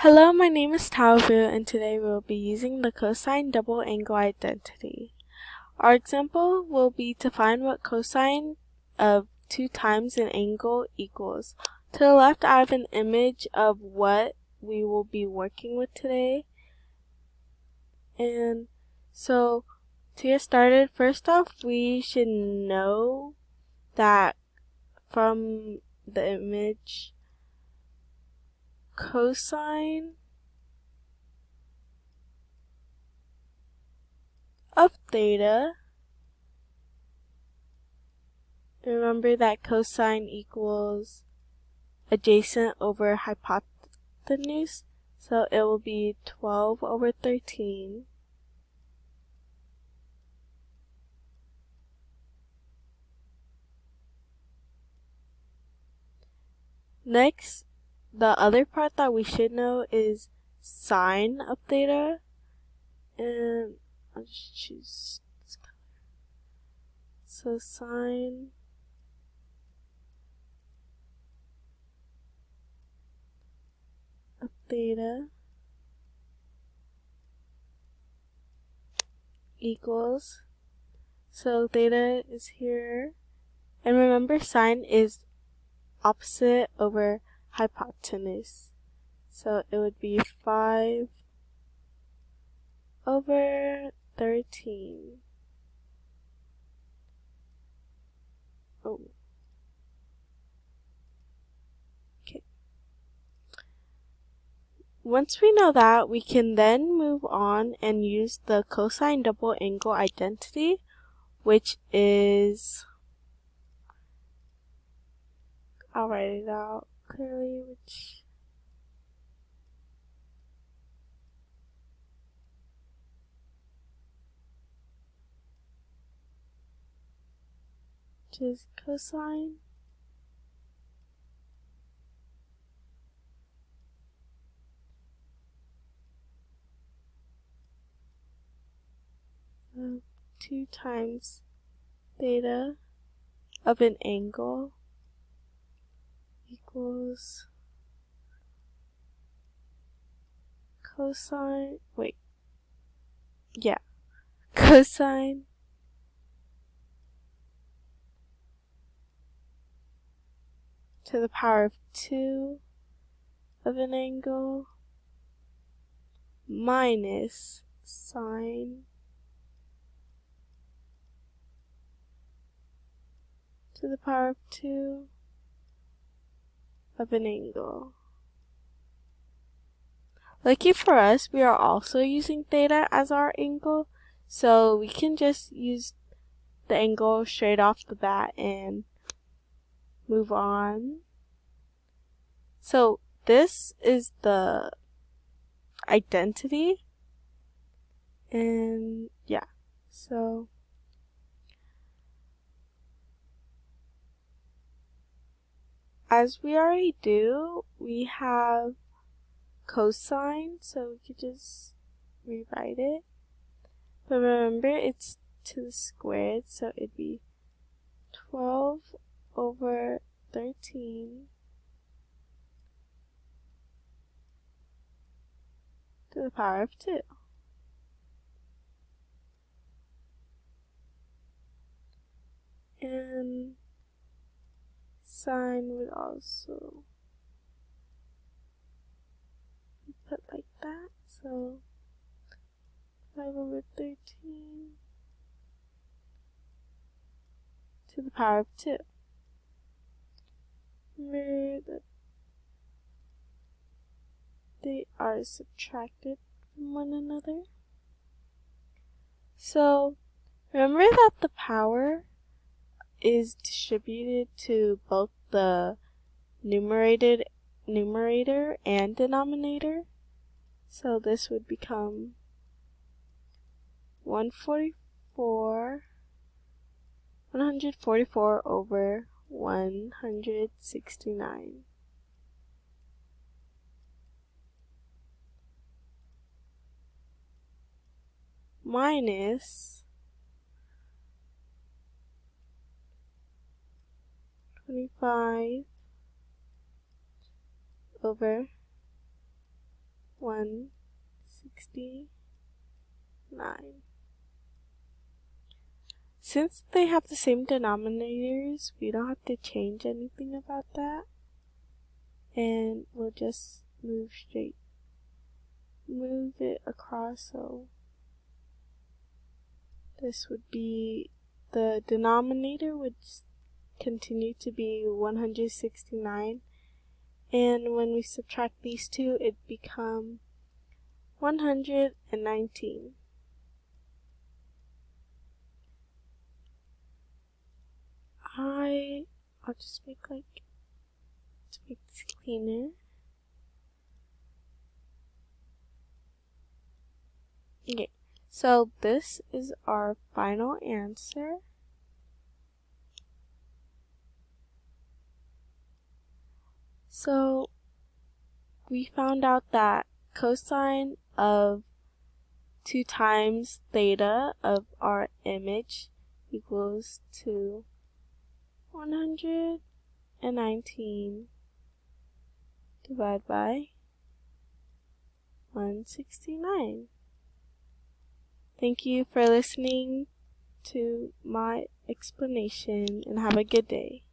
Hello, my name is Thao, and today we'll be using the cosine double angle identity. Our example will be to find what cosine of 2 times an angle equals. To the left, I have an image of what we will be working with today. And so, to get started, first off, we should know that from the image, cosine of theta, remember that cosine equals adjacent over hypotenuse, so it will be 12 over 13. Next, the other part that we should know is sine of theta, and I'll just choose this color. So sine of theta equals, so theta is here, and remember sine is opposite over hypotenuse, so it would be 5 over 13. Oh. Okay. Once we know that, we can then move on and use the cosine double angle identity, which is, I'll write it out clearly, which is cosine of 2 times theta of an angle equals cosine, cosine to the power of 2 of an angle minus sine to the power of 2 of an angle. Lucky for us, we are also using theta as our angle, so we can just use the angle straight off the bat and move on. So this is the identity, and yeah, so as we already do, we have cosine, so we could just rewrite it. But remember, it's to the squared, so it'd be 12 over 13 to the power of 2. And sine would also be put like that, so 5 over 13 to the power of 2. Remember that they are subtracted from one another. So remember that the power is distributed to both the numerator and denominator. So this would become 144 over 169. Minus 25 over 169. Since they have the same denominators, we don't have to change anything about that. And we'll just move it across, so this would be, the denominator would continue to be 169, and when we subtract these two, it become 119. I'll just make to make this cleaner. Okay, so this is our final answer. So we found out that cosine of 2 times theta of our image equals to 119 divided by 169. Thank you for listening to my explanation and have a good day.